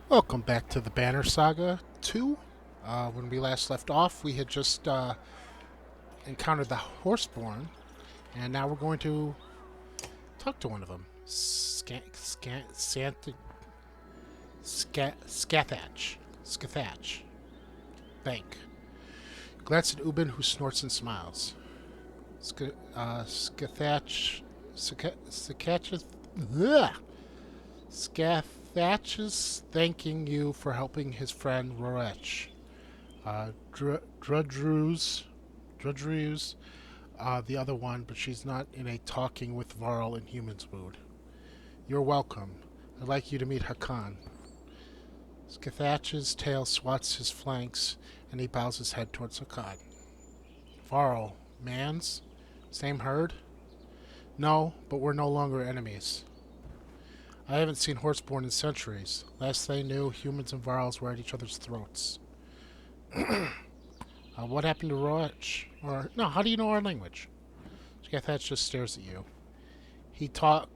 Welcome back to the Banner Saga 2. When we last left off, we had just encountered the Horseborn, and now we're going to talk to one of them. Scathach. Scathach. Bank. Glance at Ubin, who snorts and smiles. Scathach. Scathach. Scathach is thanking you for helping his friend Rorech. Drudgeru's the other one, but she's not in a talking with Varl in humans mood. You're welcome. I'd like you to meet Hakan. Scathach's tail swats his flanks, and he bows his head towards Hakan. Varl, mans? Same herd? No, but we're no longer enemies. I haven't seen Horseborn in centuries. Last they knew, humans and Varls were at each other's throats. What happened to Roach? Or no, how do you know our language? Scathach just stares at you. You talk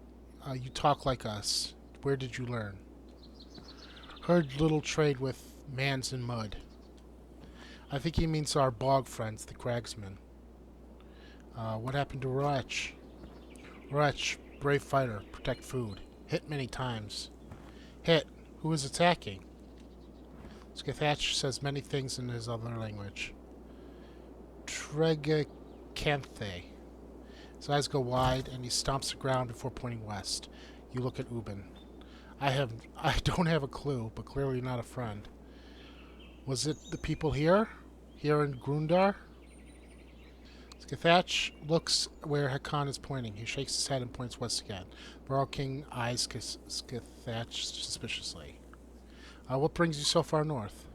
like us. Where did you learn? Heard little trade with mans and mud. I think he means our bog friends, the cragsmen. What happened to Roach? Roach, brave fighter, protect food. Hit many times. Hit. Who is attacking? Scathach says many things in his other language. Tregacanthe. His eyes go wide, and he stomps the ground before pointing west. You look at Ubin. I don't have a clue, but clearly not a friend. Was it the people here? Here in Grundar? Scathach looks where Hakan is pointing. He shakes his head and points west again. Baral King eyes Scathach suspiciously. What brings you so far north?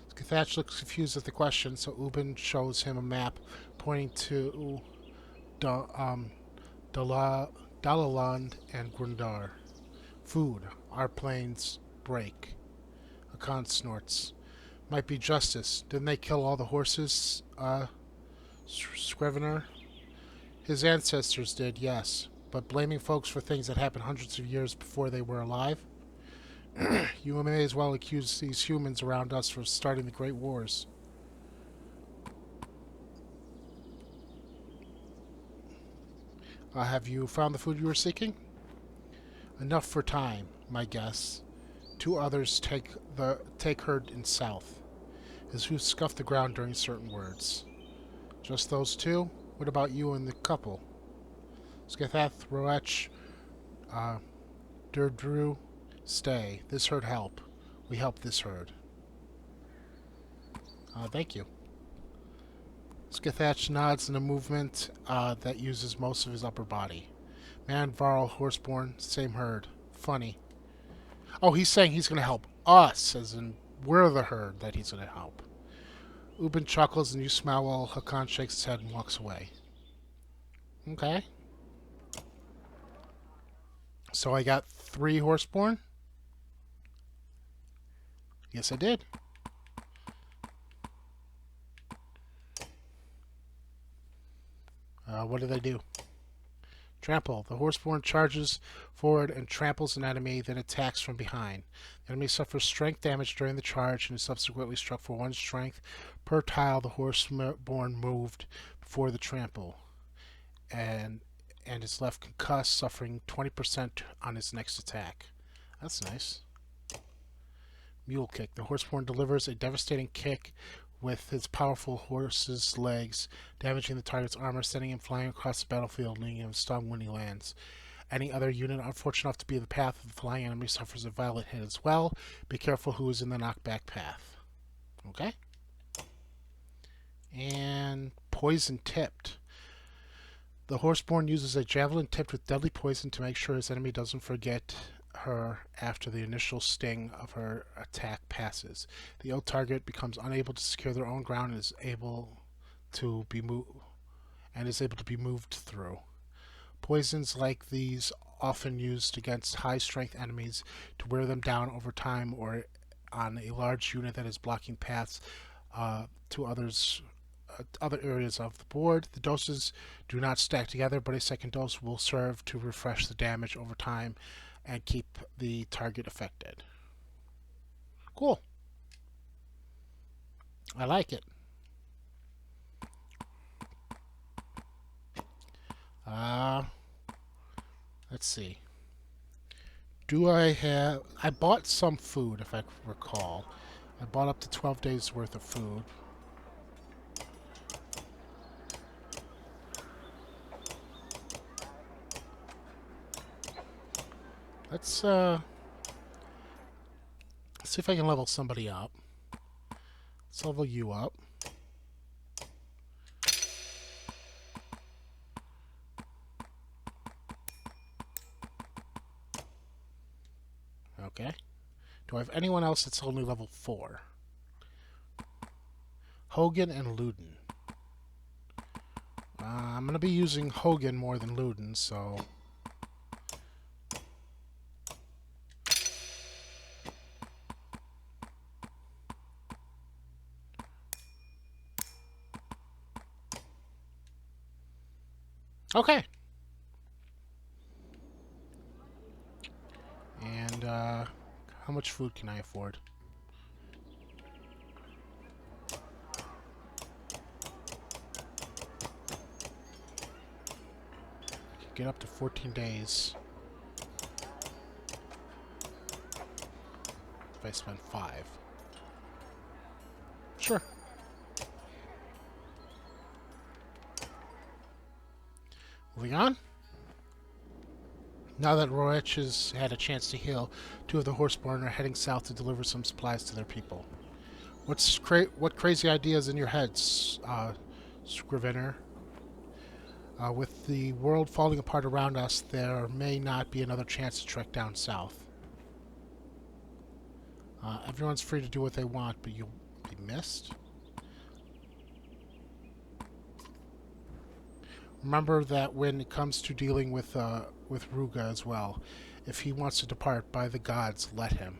Scathach looks confused at the question, so Ubin shows him a map pointing to Dalaland and Grundar. Food. Our planes break. Hakan snorts. Might be justice. Didn't they kill all the horses, Scrivener? His ancestors did, yes. But blaming folks for things that happened hundreds of years before they were alive? You may as well accuse these humans around us for starting the Great Wars. Have you found the food you were seeking? Enough for time, my guess. Two others take her in south. His hooves scuff the ground during certain words. Just those two? What about you and the couple? Scathach, Roech, Durdru, stay. This herd help. We help this herd. Thank you. Scathach nods in a movement that uses most of his upper body. Man, Varl, Horseborn, same herd. Funny. Oh, he's saying he's going to help us, as in we're the herd that he's going to help. Ubin chuckles and you smile while Hakan shakes his head and walks away. Okay. So I got 3 Horseborn? Yes, I did. What did I do? Trample. The Horseborn charges forward and tramples an enemy, then attacks from behind. The enemy suffers strength damage during the charge and is subsequently struck for 1 strength per tile the Horseborn moved before the trample, and is left concussed, suffering 20% on his next attack. That's nice. Mule Kick. The Horseborn delivers a devastating kick with his powerful horse's legs, damaging the target's armor, sending him flying across the battlefield, leaving him stung when he lands. Any other unit unfortunate enough to be in the path of the flying enemy suffers a violent hit as well. Be careful who is in the knockback path. Okay? And poison tipped. The Horseborn uses a javelin tipped with deadly poison to make sure his enemy doesn't forget her after the initial sting of her attack passes. The ill target becomes unable to secure their own ground and is able to be moved through. Poisons like these often used against high strength enemies to wear them down over time or on a large unit that is blocking paths to other areas of the board. The doses do not stack together, but a second dose will serve to refresh the damage over time and keep the target affected. Cool. I like it. Uh, let's see. Do I have... I bought some food, if I recall. I bought up to 12 days worth of food. Let's see if I can level somebody up. Let's level you up. Okay. Do I have anyone else that's only level 4? Hogan and Luden. I'm going to be using Hogan more than Luden, so... Okay. And, how much food can I afford? I can get up to 14 days. If I spend 5. Sure. Moving on. Now that Roach has had a chance to heal, 2 of the Horseborn are heading south to deliver some supplies to their people. What crazy ideas in your heads, Scrivener? With the world falling apart around us, there may not be another chance to trek down south. Everyone's free to do what they want, but you'll be missed. Remember that when it comes to dealing with Ruga as well, if he wants to depart, by the gods, let him.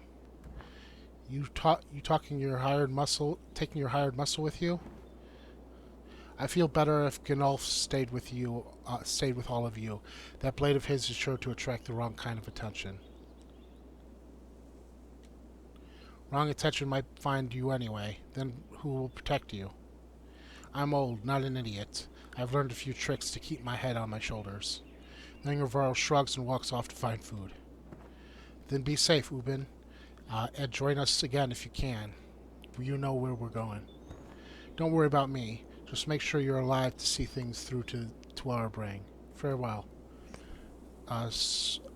Taking your hired muscle with you? I feel better if Gnolf stayed with all of you. That blade of his is sure to attract the wrong kind of attention. Wrong attention might find you anyway. Then who will protect you? I'm old, not an idiot. I've learned a few tricks to keep my head on my shoulders. Nangarvaro shrugs and walks off to find food. Then be safe, Ubin. And join us again if you can. You know where we're going. Don't worry about me. Just make sure you're alive to see things through to our brain. Farewell.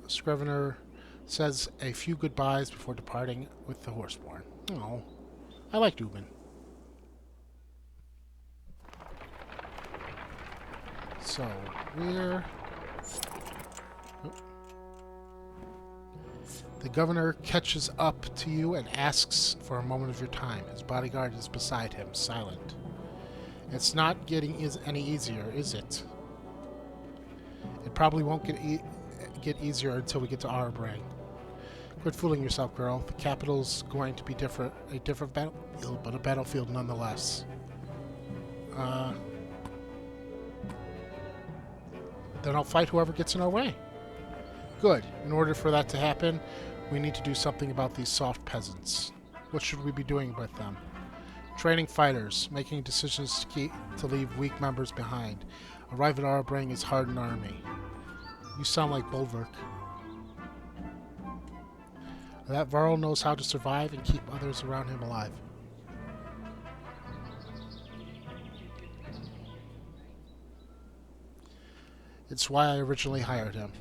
Scrivener says a few goodbyes before departing with the Horseborn. Oh, I liked Ubin. So, we're... Oh. The governor catches up to you and asks for a moment of your time. His bodyguard is beside him, silent. It's not getting any easier, is it? It probably won't get easier until we get to Arbrain. Quit fooling yourself, girl. The capital's going to be a different battlefield, but a battlefield nonetheless. Then I'll fight whoever gets in our way. Good. In order for that to happen, we need to do something about these soft peasants. What should we be doing with them? Training fighters, making decisions to leave weak members behind. Arrive at Arbrain is hardened army. You sound like Bulwark. That Varl knows how to survive and keep others around him alive. It's why I originally hired him.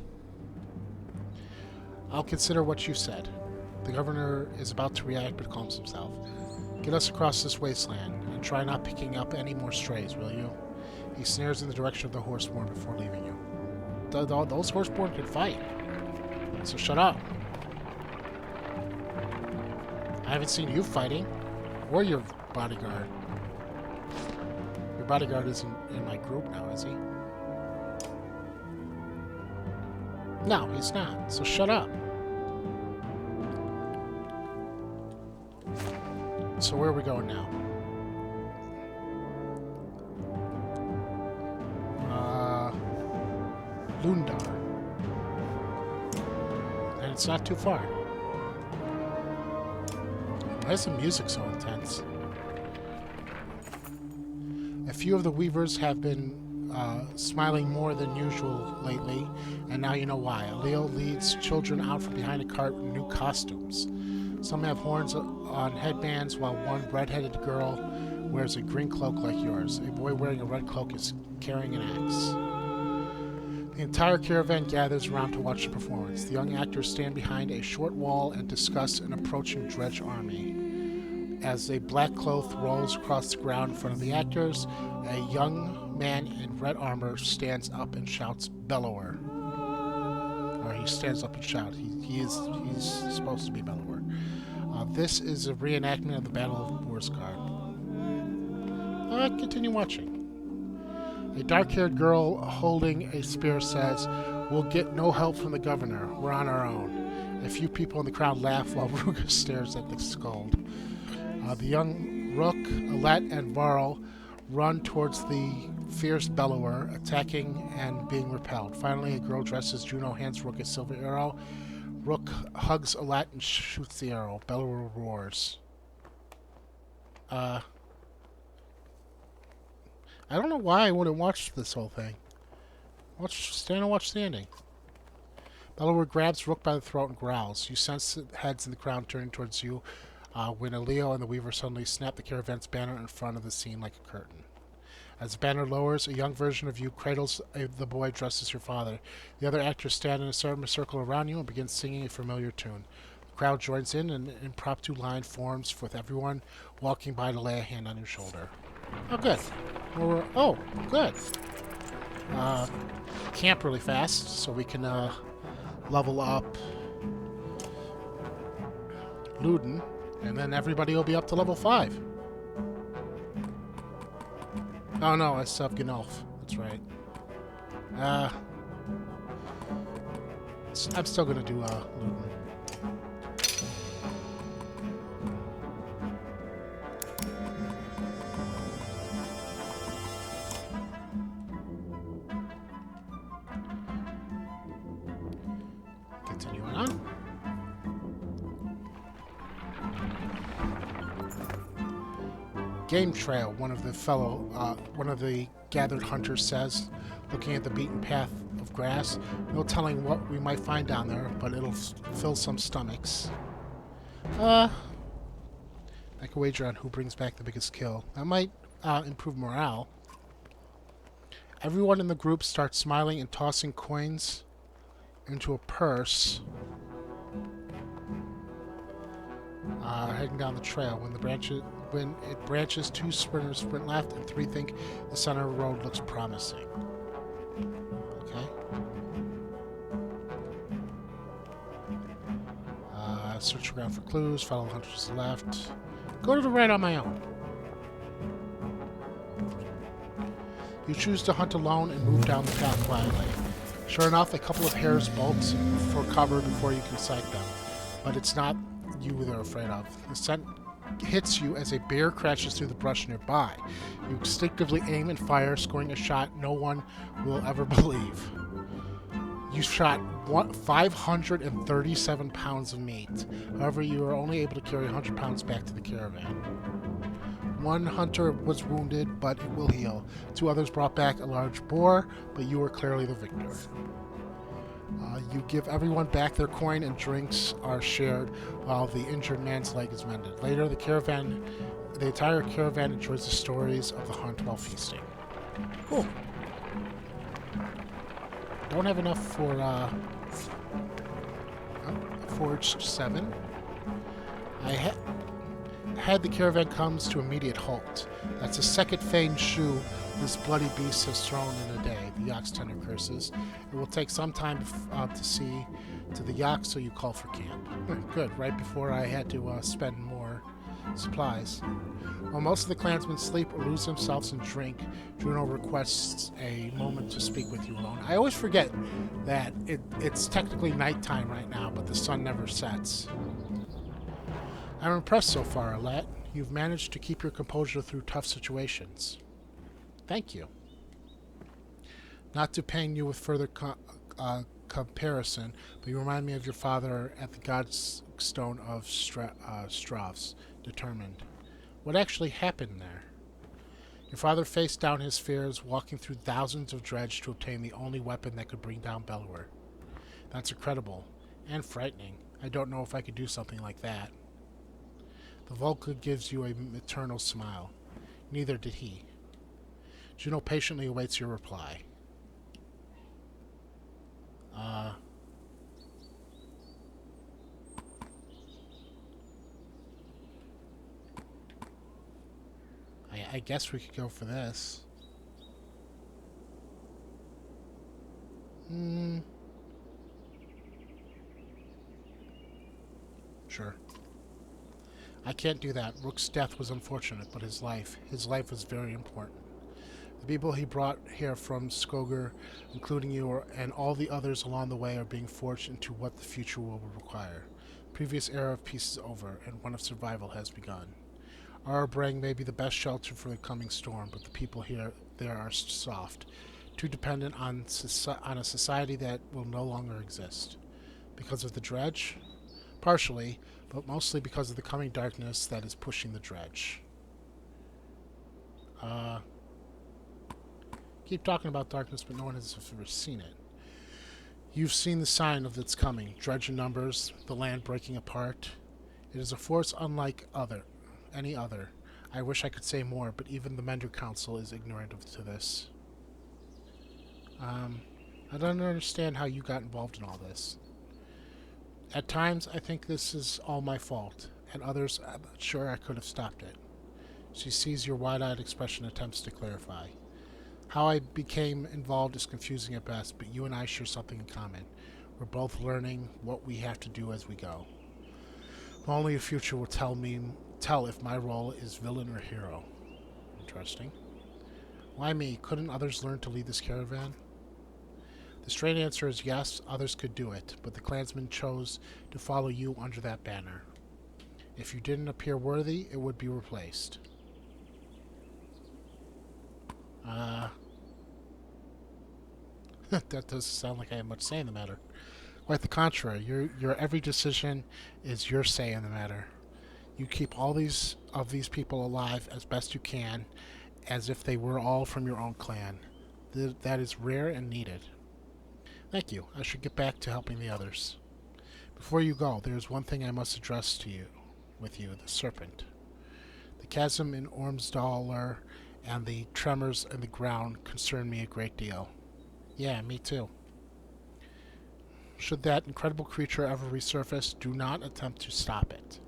I'll consider what you said. The governor is about to react but calms himself. Get us across this wasteland, and try not picking up any more strays, will you? He snares in the direction of the Horseborn before leaving you. Those Horseborn can fight. So shut up. I haven't seen you fighting. Or your bodyguard. Your bodyguard isn't in my group now, is he? No, he's not. So shut up. So where are we going now? Lundar. And it's not too far. Why is the music so intense? A few of the weavers have been smiling more than usual lately, and now you know why. Leo leads children out from behind a cart in new costumes. Some have horns on headbands, while one red-headed girl wears a green cloak like yours. A boy wearing a red cloak is carrying an axe. The entire caravan gathers around to watch the performance. The young actors stand behind a short wall and discuss an approaching dredge army. As a black cloth rolls across the ground in front of the actors, a young man in red armor stands up and shouts, "Bellower." Or he stands up and shouts. He's supposed to be Bellower. This is a reenactment of the Battle of Borsgard. Continue watching. A dark-haired girl holding a spear says, "We'll get no help from the governor. We're on our own." A few people in the crowd laugh while Ruga stares at the skald. The young Rook, Alette, and Varl run towards the fierce Bellower, attacking and being repelled. Finally, a girl dressed as Juno hands Rook a silver arrow. Rook hugs Alette and shoots the arrow. Bellower roars. I don't know why I wouldn't watch this whole thing. Stand and watch the ending. Bellower grabs Rook by the throat and growls. You sense heads in the crowd turning towards you when a Leo and the Weaver suddenly snap the caravan's banner in front of the scene like a curtain. As the banner lowers, a young version of you cradles the boy dressed as your father. The other actors stand in a circle around you and begin singing a familiar tune. The crowd joins in, and an impromptu line forms with everyone walking by to lay a hand on your shoulder. Oh, good. Good. Camp really fast, so we can level up Luden, and then everybody will be up to level 5. Oh no, I still have Gnolf. That's right. I'm still gonna do Luden. Continuing on. Game trail, one of the gathered hunters says, looking at the beaten path of grass. No telling what we might find down there, but it'll fill some stomachs. I could wager on who brings back the biggest kill. That might improve morale. Everyone in the group starts smiling and tossing coins into a purse. Heading down the trail. When it branches, 2 sprinters sprint left and 3 think the center of the road looks promising. Okay. Search around for clues, follow the hunters to the left. Go to the right on my own. You choose to hunt alone and move down the path quietly. Sure enough, a couple of hares bolt for cover before you can sight them. But it's not you they're afraid of. The scent hits you as a bear crashes through the brush nearby. You instinctively aim and fire, scoring a shot no one will ever believe. You shot 537 pounds of meat. However, you are only able to carry 100 pounds back to the caravan. One hunter was wounded, but it will heal. 2 others brought back a large boar, but you were clearly the victor. You give everyone back their coin, and drinks are shared while the injured man's leg is mended. Later, the entire caravan enjoys the stories of the hunt while feasting. Cool. Don't have enough for Forged 7. Had the caravan comes to immediate halt. That's the second feigned shoe this bloody beast has thrown in a day, the Yak's tender curses. It will take some time to see to the Yak, so you call for camp. Good, right before I had to spend more supplies. While most of the clansmen sleep or lose themselves in drink, Juno requests a moment to speak with you alone. I always forget that it's technically nighttime right now, but the sun never sets. I'm impressed so far, Alette. You've managed to keep your composure through tough situations. Thank you. Not to pain you with further comparison, but you remind me of your father at the dark stone of Stravs, determined. What actually happened there? Your father faced down his fears, walking through thousands of dredge to obtain the only weapon that could bring down Bellower. That's incredible. And frightening. I don't know if I could do something like that. The Volca gives you a maternal smile. Neither did he. Juno patiently awaits your reply. I guess we could go for this. Sure. I can't do that. Rook's death was unfortunate, but his life was very important. The people he brought here from Skoger, including you and all the others along the way, are being forged into what the future will require. The previous era of peace is over, and one of survival has begun. Our Brang may be the best shelter for the coming storm, but the people there are soft, too dependent on a society that will no longer exist. Because of the dredge? Partially, but mostly because of the coming darkness that is pushing the dredge. Keep talking about darkness, but no one has ever seen it. You've seen the sign of its coming, dredge in numbers, the land breaking apart. It is a force unlike any other. I wish I could say more, but even the Mender Council is ignorant to this. I don't understand how you got involved in all this. At times, I think this is all my fault. At others, I'm not sure I could have stopped it. She sees your wide-eyed expression and attempts to clarify. How I became involved is confusing at best, but you and I share something in common. We're both learning what we have to do as we go. Only the future will tell if my role is villain or hero. Interesting. Why me? Couldn't others learn to lead this caravan? The straight answer is yes, others could do it, but the clansmen chose to follow you under that banner. If you didn't appear worthy, it would be replaced. That doesn't sound like I have much say in the matter. Quite the contrary. Your every decision is your say in the matter. You keep all these people alive as best you can, as if they were all from your own clan. That is rare and needed. Thank you. I should get back to helping the others. Before you go, there is one thing I must address with you, the serpent. The chasm in Ormsdaler and the tremors in the ground concern me a great deal. Yeah, me too. Should that incredible creature ever resurface, do not attempt to stop it.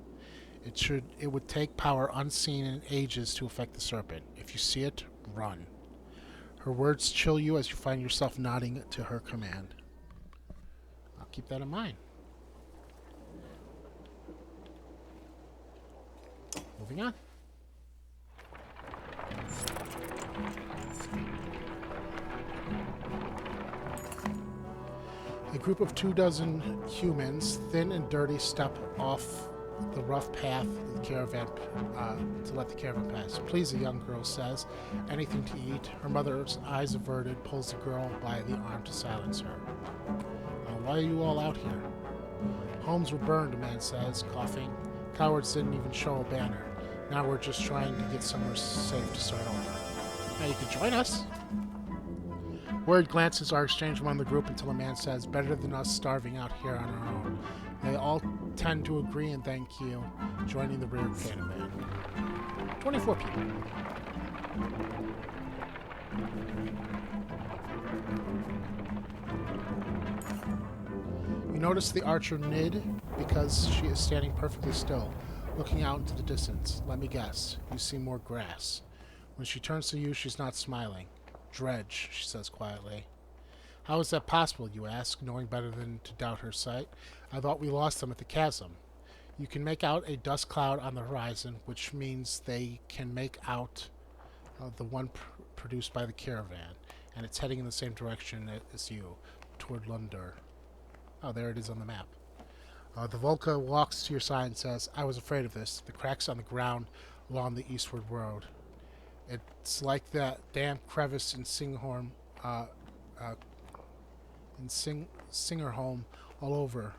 It would take power unseen in ages to affect the serpent. If you see it, run. Her words chill you as you find yourself nodding to her command. I'll keep that in mind. Moving on. A group of 24 humans, thin and dirty, step off the rough path of the caravan to let the caravan pass. Please, the young girl says. Anything to eat. Her mother's eyes averted pulls the girl by the arm to silence her. Why are you all out here? Homes were burned, a man says, coughing. Cowards didn't even show a banner. Now we're just trying to get somewhere safe to start over. Now you can join us. Worried glances are exchanged among the group until a man says, better than us starving out here on our own. They all tend to agree and thank you, joining the rear caravan. 24 people. You notice the archer Nid because she is standing perfectly still, looking out into the distance. Let me guess, you see more grass. When she turns to you, she's not smiling. Dredge, she says quietly. How is that possible, you ask, knowing better than to doubt her sight? I thought we lost them at the chasm. You can make out a dust cloud on the horizon, which means they can make out the one produced by the caravan, and it's heading in the same direction as you, toward Lundur. Oh, there it is on the map. The Volca walks to your side and says, I was afraid of this. The cracks on the ground along the eastward road. It's like that damn crevice in Singerholm all over.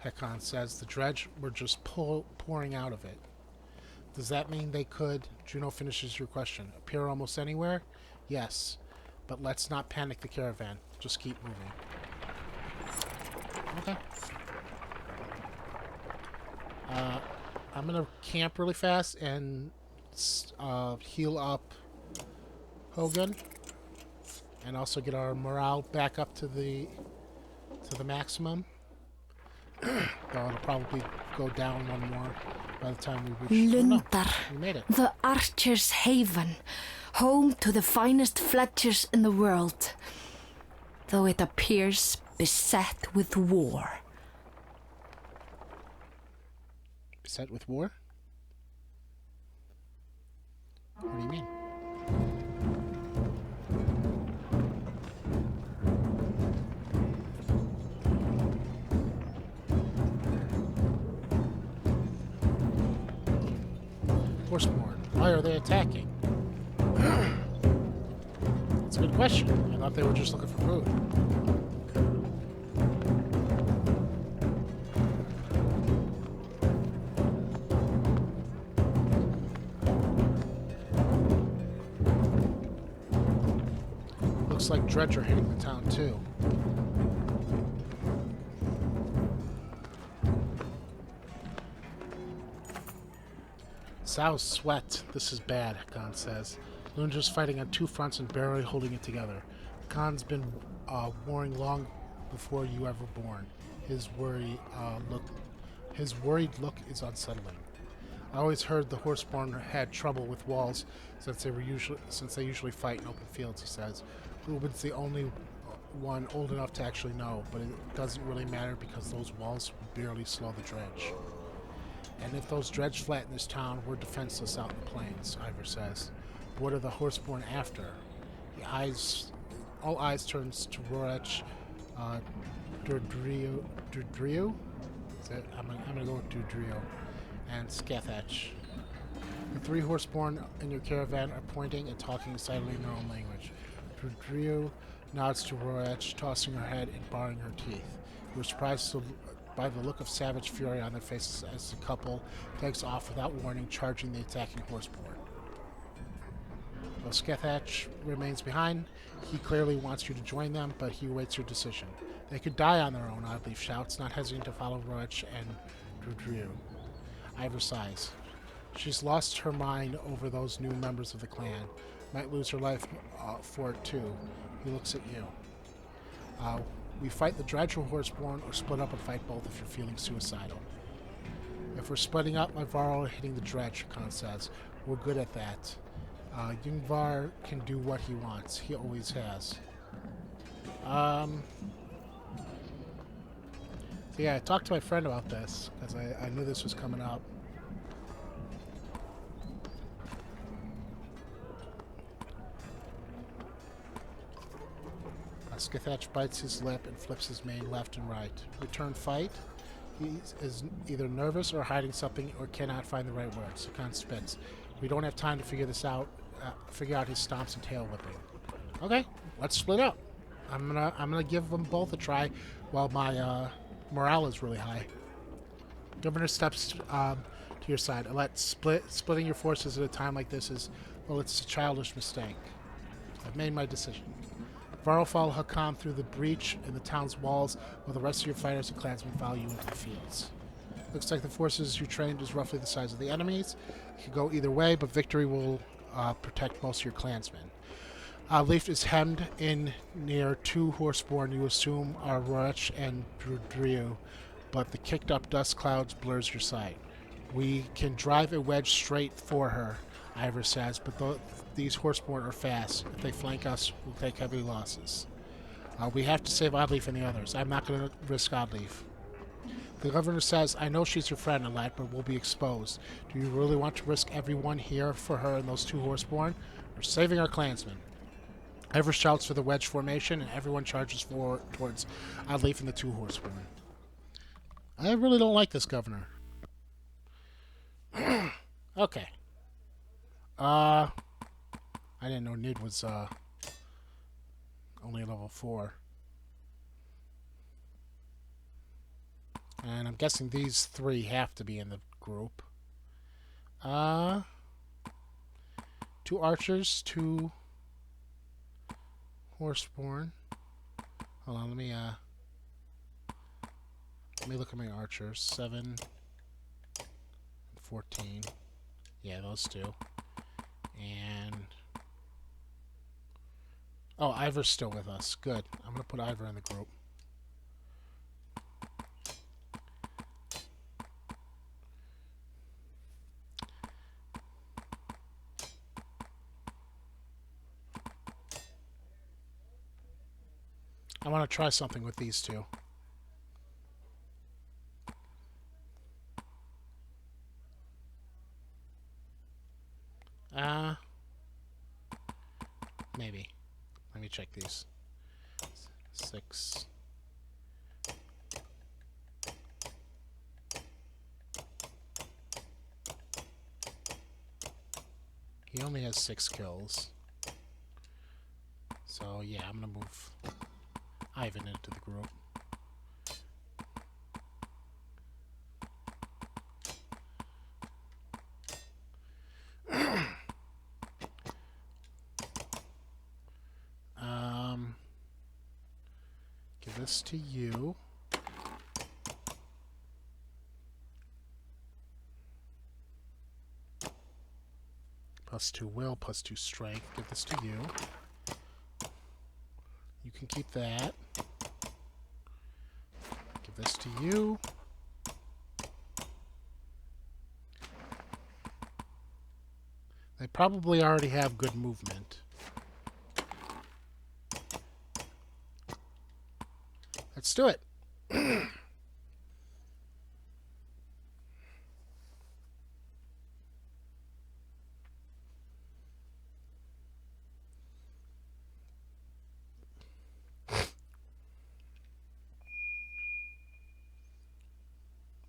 Hekon says. The dredge were just pouring out of it. Does that mean they could, Juno finishes your question, appear almost anywhere? Yes. But let's not panic the caravan. Just keep moving. Okay. I'm gonna camp really fast and heal up Hogan, and also get our morale back up to the maximum. Though it'll probably go down one more by the time we reach. Lundar, oh no, we made it. The Archer's Haven, home to the finest fletchers in the world, though it appears beset with war. Beset with war? What do you mean? Horseborn. Why are they attacking? That's a good question. I thought they were just looking for food. Looks like Dredge are hitting the town too. Sow's sweat. This is bad, Khan says. Lunger's fighting on two fronts and barely holding it together. Khan's been warring long before you ever born. His worried look is unsettling. I always heard the Horseborn had trouble with walls since they usually fight in open fields, he says. Ruben's the only one old enough to actually know, but it doesn't really matter because those walls barely slow the dredge. And if those dredge flatten this town, we're defenseless out in the plains, Ivor says. But what are the Horseborn after? All eyes turns to Rorech, Durdrio? I'm gonna go with Durdrio, and Scathach. The three Horseborn in your caravan are pointing and talking excitedly in their own language. Durdrio nods to Rorech, tossing her head and baring her teeth. You're surprised by the look of savage fury on their faces as the couple takes off without warning, charging the attacking Horseborn. While Scathach remains behind, he clearly wants you to join them, but he awaits your decision. They could die on their own, Oddleaf shouts, not hesitating to follow Roach and Durdrio. Ivor sighs. She's lost her mind over those new members of the clan. Might lose her life for it too. He looks at you. We fight the Dredge or Horseborn, or split up and fight both if you're feeling suicidal. If we're splitting up, my Varl are hitting the Dredge, Khan says. We're good at that. Yngvar can do what he wants. He always has. So yeah, I talked to my friend about this, because I knew this was coming up. Scathach bites his lip and flips his mane left and right. Return fight. He is either nervous or hiding something or cannot find the right words. Khan spits. We don't have time to figure this out. Figure out his stomps and tail whipping. Okay, let's split up. I'm gonna give them both a try while my morale is really high. Governor steps to your side. Splitting your forces at a time like this is, well, it's a childish mistake. I've made my decision. Varl follow Hakam through the breach in the town's walls, while the rest of your fighters and clansmen follow you into the fields. Looks like the forces you trained is roughly the size of the enemies. It could go either way, but victory will protect most of your clansmen. Leaf is hemmed in near two Horseborn you assume are Roach and Durdrio, but the kicked-up dust clouds blurs your sight. We can drive a wedge straight for her, Ivor says, but these Horseborn are fast. If they flank us, we'll take heavy losses. We have to save Oddleaf and the others. I'm not going to risk Oddleaf. The governor says, I know she's your friend, lad, but we'll be exposed. Do you really want to risk everyone here for her and those two Horseborn? We're saving our clansmen. Ivor shouts for the wedge formation, and everyone charges towards Oddleaf and the two Horseborn. I really don't like this governor. Okay. I didn't know Nid was only level 4. And I'm guessing these three have to be in the group. Uh, 2 archers, 2 horseborn. Hold on, let me look at my archers. 7, 14. Yeah, those two. And oh, Ivor's still with us. Good. I'm gonna put Ivor in the group. I want to try something with these two. Maybe. Let me check these. 6. He only has 6 kills. So yeah, I'm gonna move Ivan into the group. Give this to you. +2 will, +2 strength. Give this to you. You can keep that. Give this to you. They probably already have good movement. Let's do it.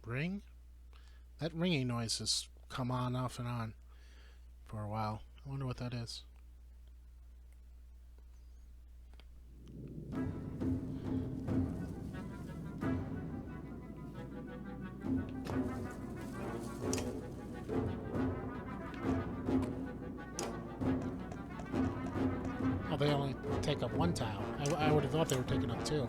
Ring? That ringing noise has come on, off, and on for a while. I wonder what that is. Oh, they only take up 1 tile. I would have thought they were taking up 2.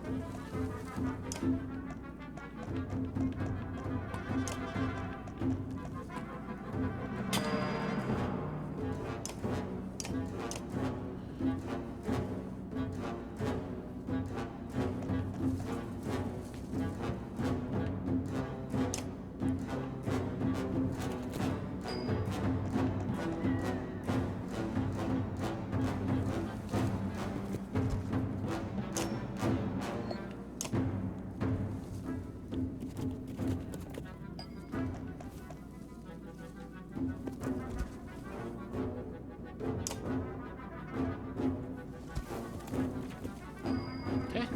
Okay.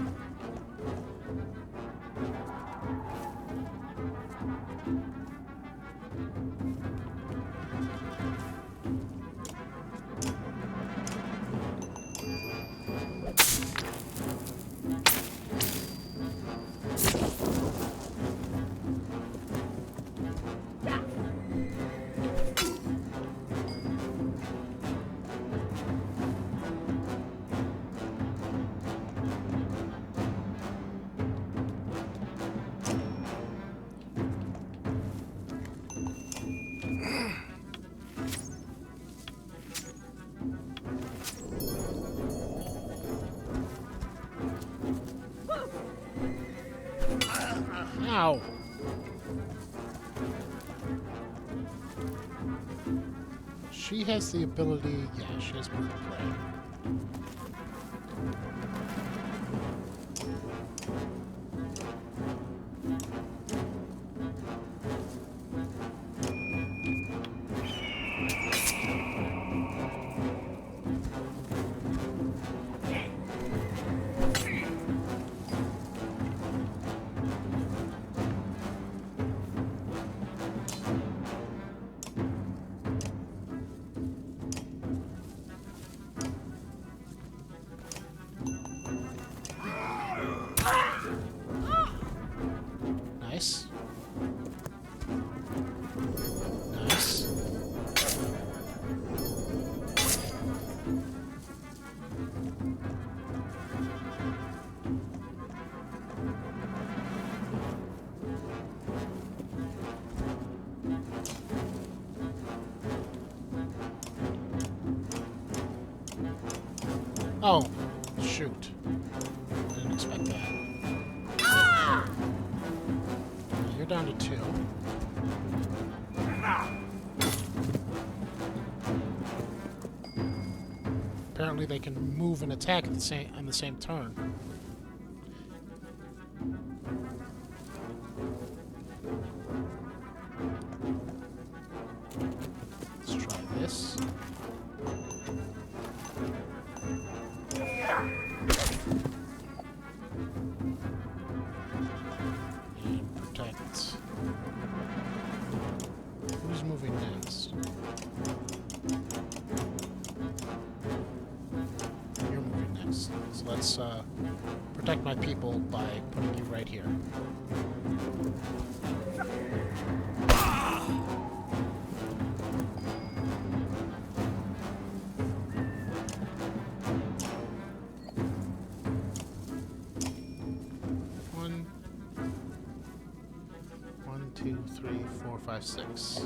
Ow! She has the ability... Yeah, she has bird of prey. Oh, shoot. I didn't expect that. You're down to 2. Apparently they can move and attack at the same turn. Let's try this. And protect. Who's moving next? You're moving next. So let's protect my people by putting you right here. One, two, three, 4, 5, 6.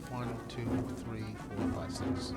1, 2, 3, 4, 5, 6.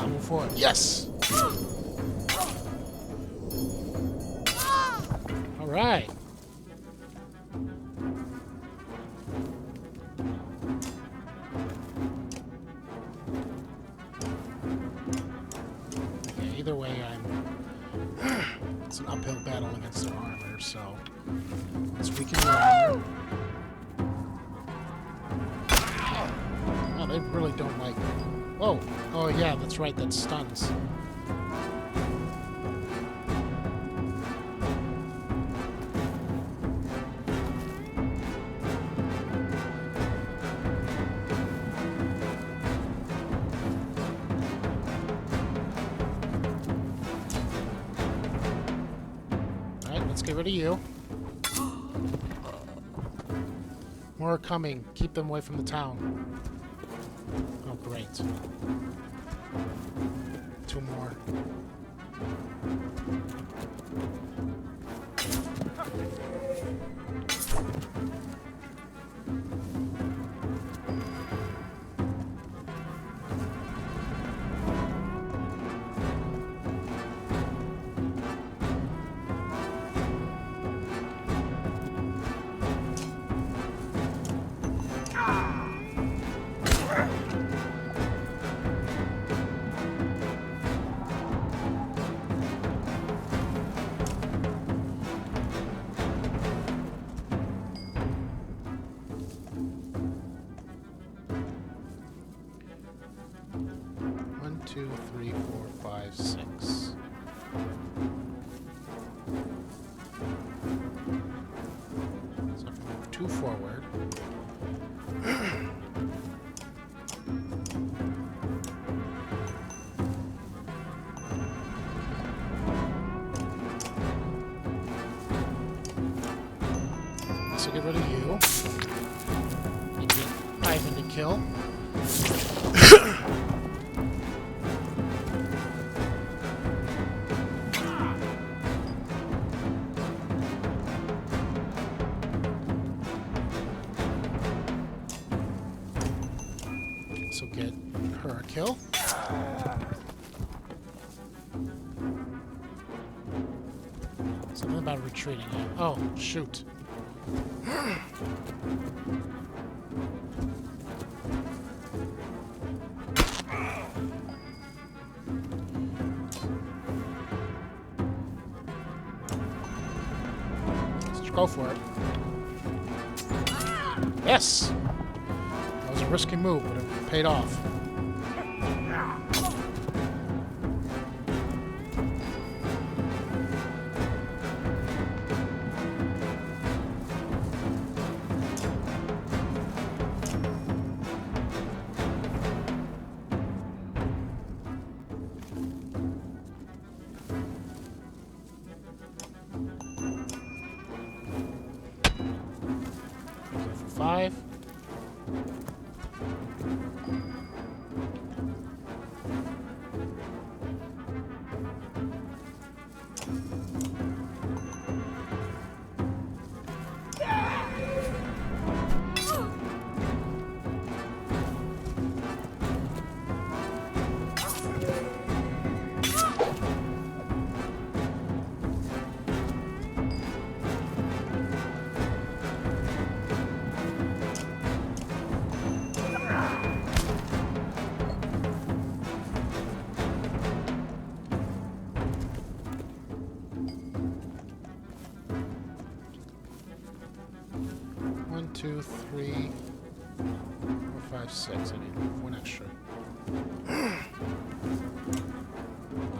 Move forward. Yes! Alright. Okay, either way, it's an uphill battle against their armor, so let's weaken your armor. Oh, they really don't like it. Oh, oh yeah, that's right, that stuns. Alright, let's get rid of you. More are coming. Keep them away from the town. Oh, great. 2 more. Two, 3, 4, 5, 6. So if we move 2 forward. So get rid of you. And get Ivan to kill. So get her a kill. Something about retreating. Oh, shoot. Let's go for it. Yes! That was a risky move, but it paid off. 5. One, two, 3, 4, 5, 6. I need one extra. I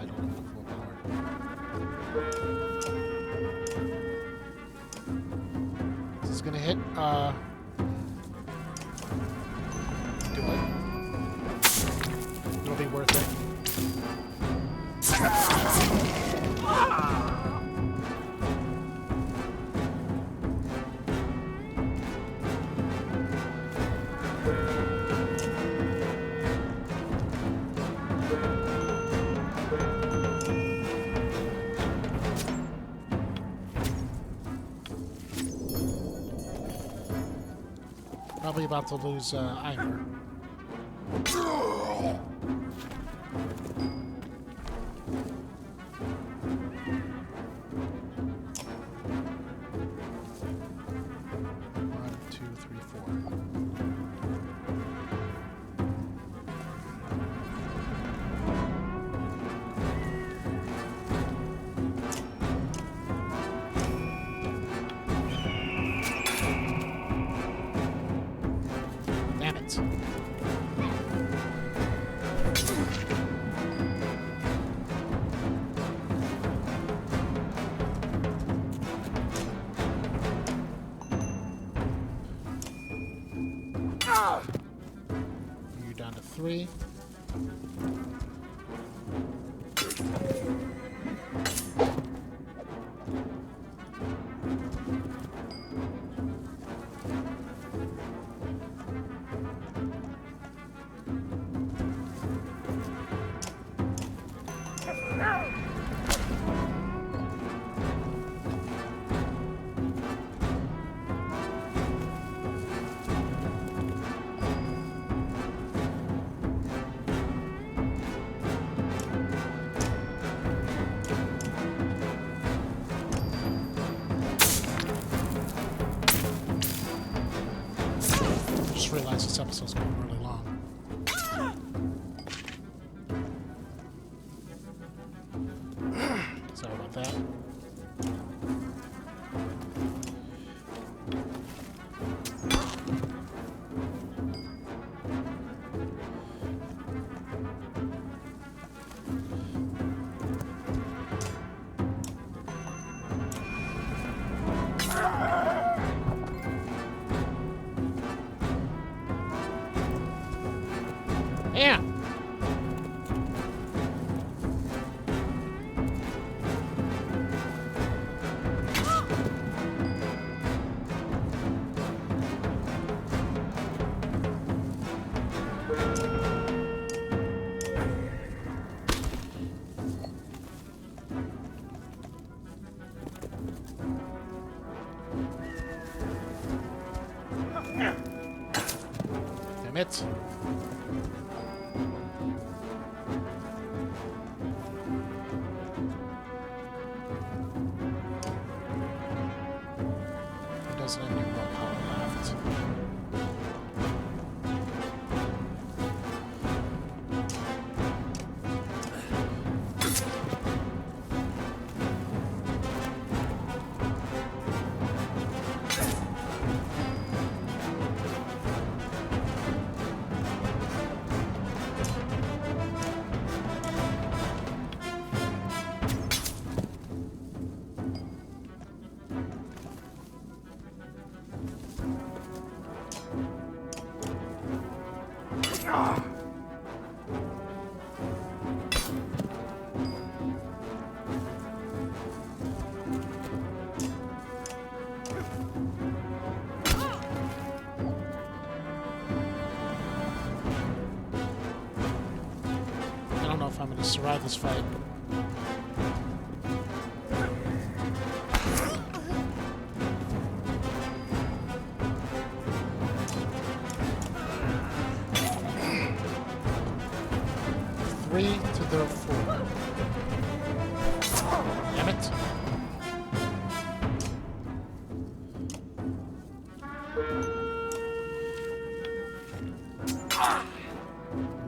don't have full power. This is gonna hit. Do it. It'll be worth it. Probably about to lose Ivor. One, two, 3, 4. Damn it. You're down to 3. Just realized this episode's going really long. Sorry about that. Yeah. Damn it. He doesn't have any more power left. I'm going to survive this fight. Three to the 4. Damn it.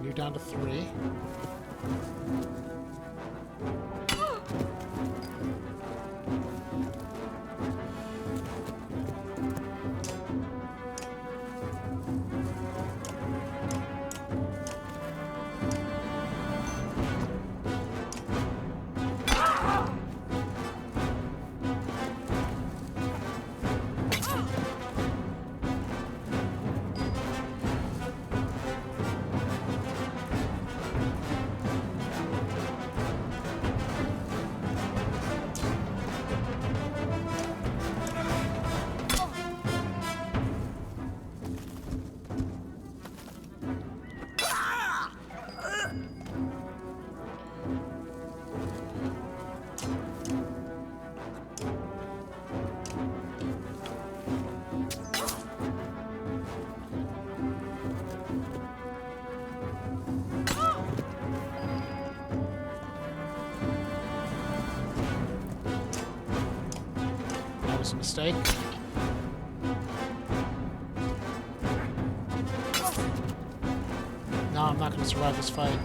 You're down to 3. That was a mistake. No, I'm not going to survive this fight.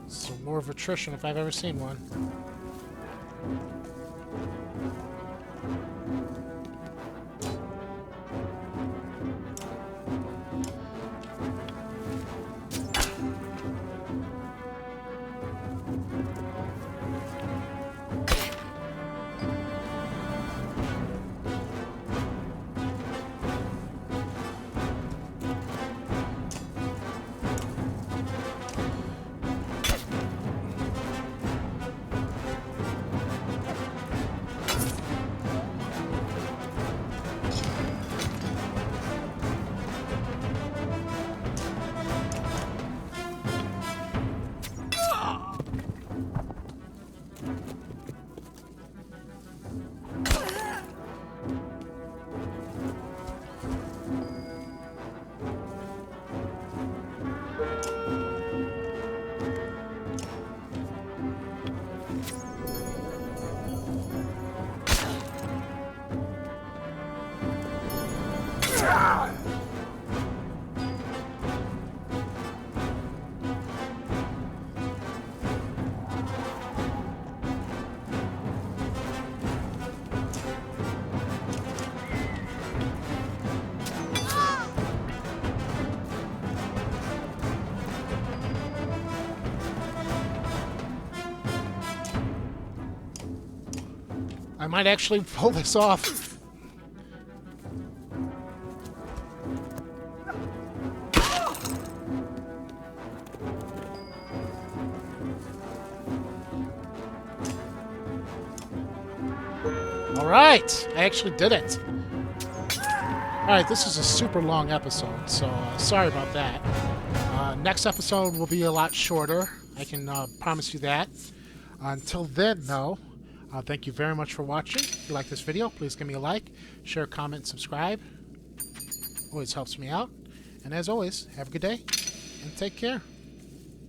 So more of attrition if I've ever seen one. I might actually pull this off. Alright, I actually did it. Alright, this is a super long episode, so sorry about that. Next episode will be a lot shorter. I can promise you that. Until then, though, thank you very much for watching. If you like this video, please give me a like, share, comment, subscribe. Always helps me out. And as always, have a good day and take care.